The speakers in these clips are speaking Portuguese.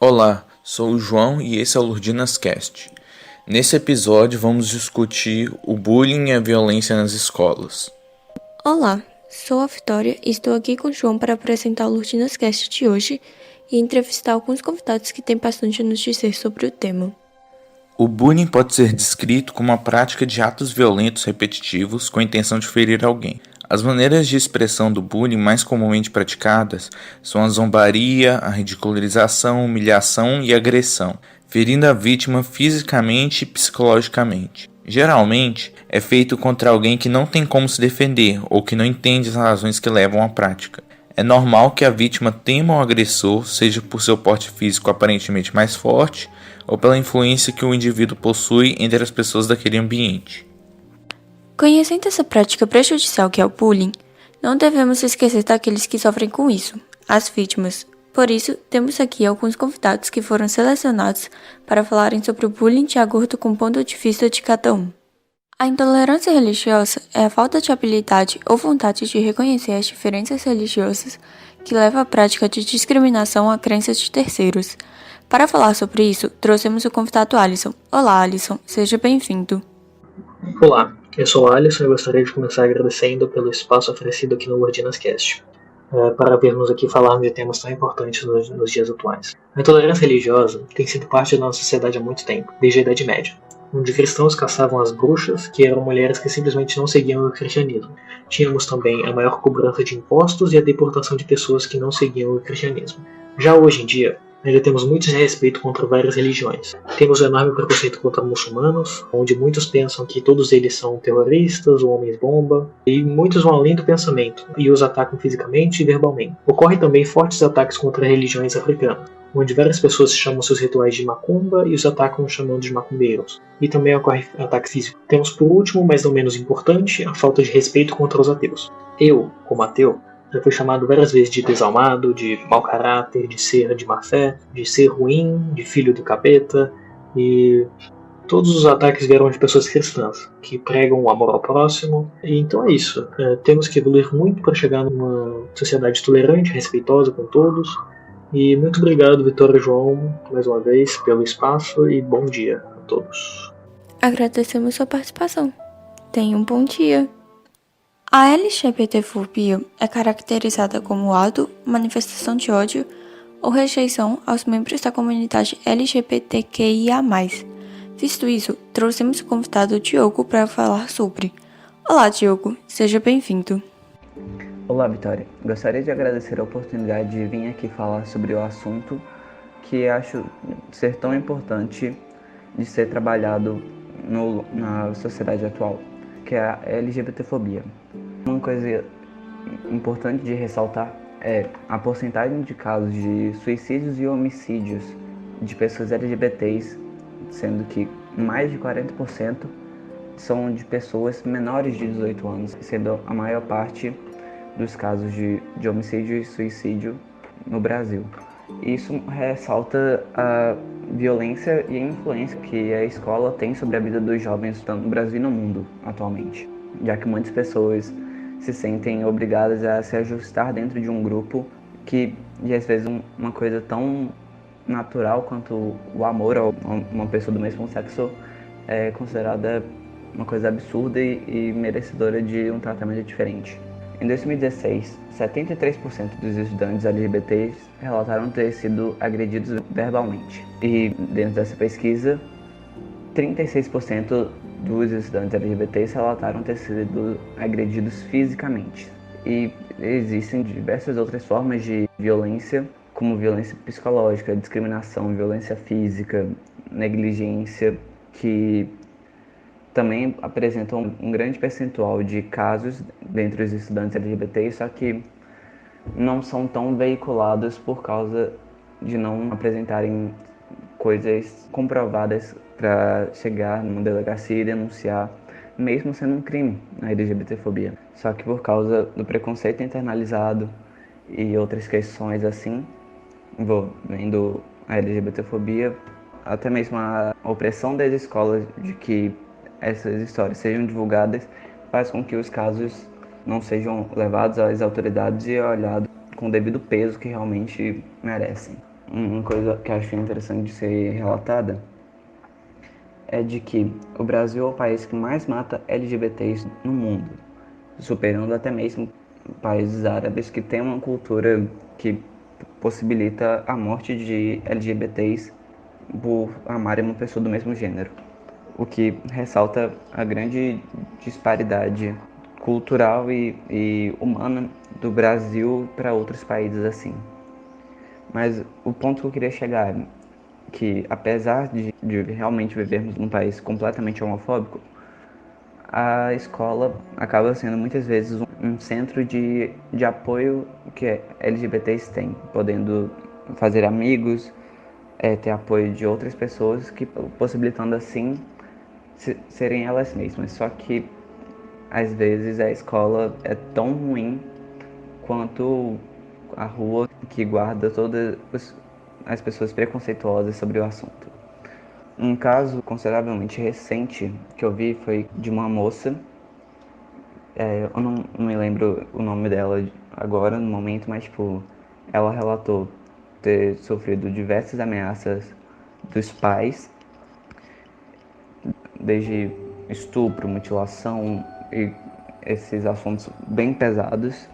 Olá, sou o João e esse é o Lurdinas Cast. Nesse episódio vamos discutir o bullying e a violência nas escolas. Olá, sou a Vitória e estou aqui com o João para apresentar o Lurdinas Cast de hoje e entrevistar alguns convidados que têm bastante a nos dizer sobre o tema. O bullying pode ser descrito como a prática de atos violentos repetitivos com a intenção de ferir alguém. As maneiras de expressão do bullying mais comumente praticadas são a zombaria, a ridicularização, humilhação e agressão, ferindo a vítima fisicamente e psicologicamente. Geralmente, é feito contra alguém que não tem como se defender ou que não entende as razões que levam à prática. É normal que a vítima tema o agressor, seja por seu porte físico aparentemente mais forte ou pela influência que o indivíduo possui entre as pessoas daquele ambiente. Conhecendo essa prática prejudicial que é o bullying, não devemos esquecer daqueles que sofrem com isso, as vítimas. Por isso, temos aqui alguns convidados que foram selecionados para falarem sobre o bullying de acordo com o ponto de vista de cada um. A intolerância religiosa é a falta de habilidade ou vontade de reconhecer as diferenças religiosas que leva à prática de discriminação a crenças de terceiros. Para falar sobre isso, trouxemos o convidado Alisson. Olá, Alisson, seja bem-vindo. Olá, eu sou o Alisson e gostaria de começar agradecendo pelo espaço oferecido aqui no Lurdinas Cast, para vermos aqui falarmos de temas tão importantes nos dias atuais. A intolerância religiosa tem sido parte da nossa sociedade há muito tempo, desde a Idade Média, onde cristãos caçavam as bruxas, que eram mulheres que simplesmente não seguiam o cristianismo. Tínhamos também a maior cobrança de impostos e a deportação de pessoas que não seguiam o cristianismo. Já hoje em dia, ainda temos muito desrespeito contra várias religiões. Temos um enorme preconceito contra muçulmanos, onde muitos pensam que todos eles são terroristas ou homens-bomba, e muitos vão além do pensamento e os atacam fisicamente e verbalmente. Ocorrem também fortes ataques contra religiões africanas, onde várias pessoas chamam seus rituais de macumba e os atacam chamando de macumbeiros. E também ocorre ataque físico. Temos por último, mas não menos importante, a falta de respeito contra os ateus. Eu, como ateu, já fui chamado várias vezes de desalmado, de mau caráter, de ser de má fé, de ser ruim, de filho do capeta, e todos os ataques vieram de pessoas cristãs, que pregam o amor ao próximo. E então é isso. Temos que evoluir muito para chegar numa sociedade tolerante, respeitosa com todos. E muito obrigado, Vitória e João, mais uma vez, pelo espaço e bom dia a todos. Agradecemos sua participação. Tenha um bom dia. A LGBTfobia é caracterizada como ato, manifestação de ódio ou rejeição aos membros da comunidade LGBTQIA+. Visto isso, trouxemos o convidado Diogo para falar sobre. Olá, Diogo, seja bem-vindo. Olá, Vitória. Gostaria de agradecer a oportunidade de vir aqui falar sobre o assunto que acho ser tão importante de ser trabalhado na sociedade atual, que é a LGBTfobia. Uma coisa importante de ressaltar é a porcentagem de casos de suicídios e homicídios de pessoas LGBTs, sendo que mais de 40% são de pessoas menores de 18 anos, sendo a maior parte dos casos de homicídio e suicídio no Brasil. Isso ressalta a violência e a influência que a escola tem sobre a vida dos jovens, tanto no Brasil e no mundo atualmente, já que muitas pessoas se sentem obrigadas a se ajustar dentro de um grupo que, e às vezes, uma coisa tão natural quanto o amor a uma pessoa do mesmo sexo é considerada uma coisa absurda e merecedora de um tratamento diferente. Em 2016, 73% dos estudantes LGBTs relataram ter sido agredidos verbalmente. E dentro dessa pesquisa, 36% dos estudantes LGBTs relataram ter sido agredidos fisicamente. E existem diversas outras formas de violência, como violência psicológica, discriminação, violência física, negligência, que também apresentam um grande percentual de casos dentre os estudantes LGBTs, só que não são tão veiculados por causa de não apresentarem coisas comprovadas para chegar numa delegacia e denunciar, mesmo sendo um crime, a LGBTfobia. Só que por causa do preconceito internalizado e outras questões assim, envolvendo a LGBTfobia, até mesmo a opressão das escolas de que essas histórias sejam divulgadas, faz com que os casos não sejam levados às autoridades e olhados com o devido peso que realmente merecem. Uma coisa que eu acho interessante de ser relatada é de que o Brasil é o país que mais mata LGBTs no mundo, superando até mesmo países árabes que têm uma cultura que possibilita a morte de LGBTs por amarem uma pessoa do mesmo gênero, o que ressalta a grande disparidade cultural e humana do Brasil para outros países assim. Mas o ponto que eu queria chegar é que, apesar de realmente vivermos num país completamente homofóbico, a escola acaba sendo muitas vezes um centro de apoio que LGBTs têm, podendo fazer amigos, ter apoio de outras pessoas, que possibilitando assim serem elas mesmas. Só que às vezes a escola é tão ruim quanto a rua que guarda todas as pessoas preconceituosas sobre o assunto. Um caso consideravelmente recente que eu vi foi de uma moça, eu não me lembro o nome dela agora no momento, mas tipo, ela relatou ter sofrido diversas ameaças dos pais, desde estupro, mutilação e esses assuntos bem pesados,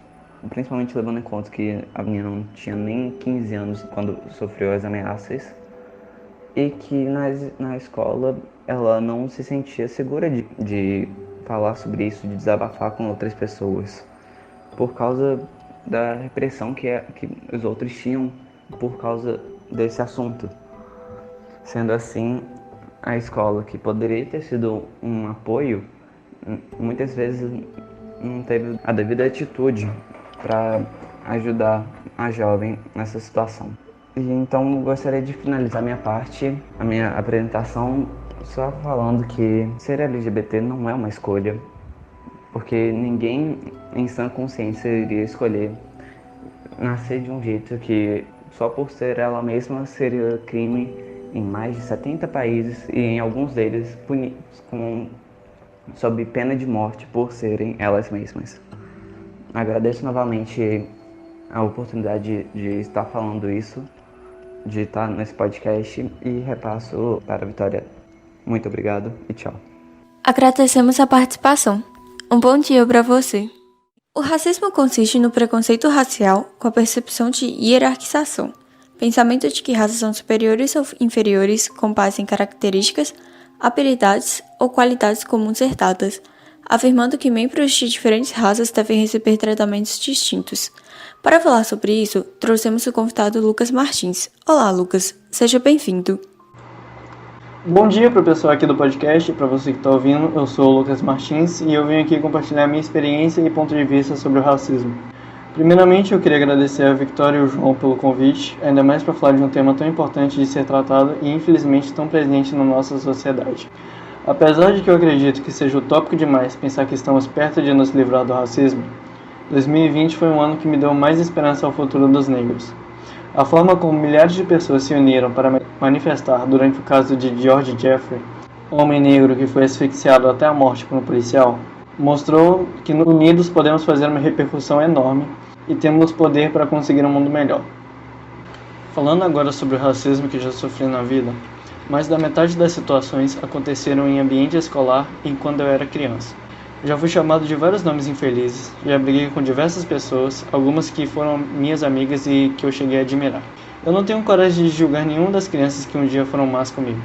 principalmente levando em conta que a menina não tinha nem 15 anos quando sofreu as ameaças, e que na escola ela não se sentia segura de falar sobre isso, de desabafar com outras pessoas, por causa da repressão que os outros tinham por causa desse assunto. Sendo assim, a escola, que poderia ter sido um apoio, muitas vezes não teve a devida atitude para ajudar a jovem nessa situação. E então gostaria de finalizar a minha apresentação, só falando que ser LGBT não é uma escolha, porque ninguém em sã consciência iria escolher nascer de um jeito que só por ser ela mesma seria crime em mais de 70 países e em alguns deles sob pena de morte por serem elas mesmas. Agradeço novamente a oportunidade de estar falando isso, de estar nesse podcast, e repasso para a Vitória. Muito obrigado e tchau. Agradecemos a participação. Um bom dia para você. O racismo consiste no preconceito racial com a percepção de hierarquização, pensamento de que raças são superiores ou inferiores com base em características, habilidades ou qualidades comuns herdadas, afirmando que membros de diferentes raças devem receber tratamentos distintos. Para falar sobre isso, trouxemos o convidado Lucas Martins. Olá, Lucas. Seja bem-vindo. Bom dia para o pessoal aqui do podcast, para você que está ouvindo. Eu sou o Lucas Martins e eu vim aqui compartilhar minha experiência e ponto de vista sobre o racismo. Primeiramente, eu queria agradecer a Victória e o João pelo convite, ainda mais para falar de um tema tão importante de ser tratado e infelizmente tão presente na nossa sociedade. Apesar de que eu acredito que seja utópico demais pensar que estamos perto de nos livrar do racismo, 2020 foi um ano que me deu mais esperança ao futuro dos negros. A forma como milhares de pessoas se uniram para manifestar durante o caso de George Jeffrey, homem negro que foi asfixiado até a morte por um policial, mostrou que unidos podemos fazer uma repercussão enorme e temos poder para conseguir um mundo melhor. Falando agora sobre o racismo que já sofri na vida, mais da metade das situações aconteceram em ambiente escolar e quando eu era criança. Já fui chamado de vários nomes infelizes, já briguei com diversas pessoas, algumas que foram minhas amigas e que eu cheguei a admirar. Eu não tenho coragem de julgar nenhuma das crianças que um dia foram más comigo.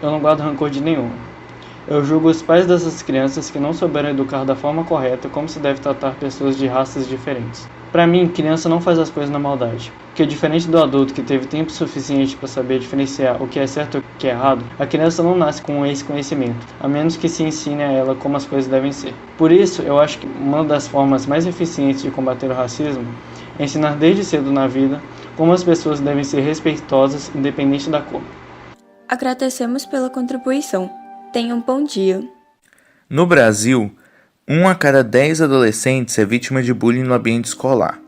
Eu não guardo rancor de nenhuma. Eu julgo os pais dessas crianças que não souberam educar da forma correta como se deve tratar pessoas de raças diferentes. Para mim, criança não faz as coisas na maldade, porque diferente do adulto que teve tempo suficiente para saber diferenciar o que é certo e o que é errado, a criança não nasce com esse conhecimento, a menos que se ensine a ela como as coisas devem ser. Por isso, eu acho que uma das formas mais eficientes de combater o racismo é ensinar desde cedo na vida como as pessoas devem ser respeitosas, independente da cor. Agradecemos pela contribuição. Tenha um bom dia. No Brasil, 1 a cada 10 adolescentes é vítima de bullying no ambiente escolar.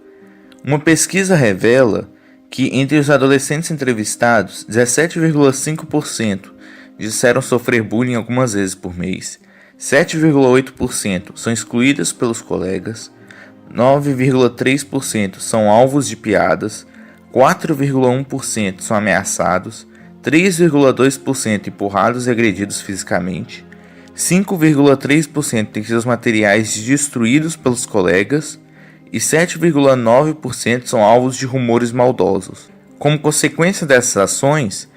Uma pesquisa revela que, entre os adolescentes entrevistados, 17,5% disseram sofrer bullying algumas vezes por mês, 7,8% são excluídas pelos colegas, 9,3% são alvos de piadas, 4,1% são ameaçados, 3,2% empurrados e agredidos fisicamente, 5,3% têm seus materiais destruídos pelos colegas e 7,9% são alvos de rumores maldosos. Como consequência dessas ações,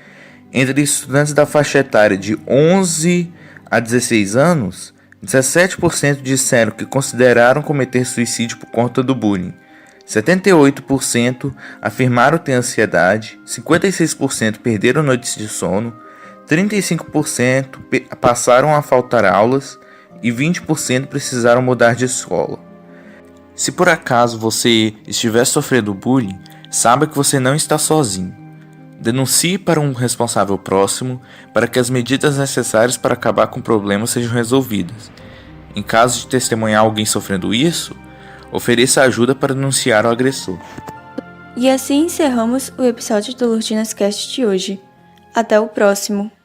entre estudantes da faixa etária de 11 a 16 anos, 17% disseram que consideraram cometer suicídio por conta do bullying, 78% afirmaram ter ansiedade, 56% perderam noites de sono, 35% passaram a faltar aulas e 20% precisaram mudar de escola. Se por acaso você estiver sofrendo bullying, saiba que você não está sozinho. Denuncie para um responsável próximo para que as medidas necessárias para acabar com o problema sejam resolvidas. Em caso de testemunhar alguém sofrendo isso, ofereça ajuda para denunciar o agressor. E assim encerramos o episódio do Lurdinas Cast de hoje. Até o próximo!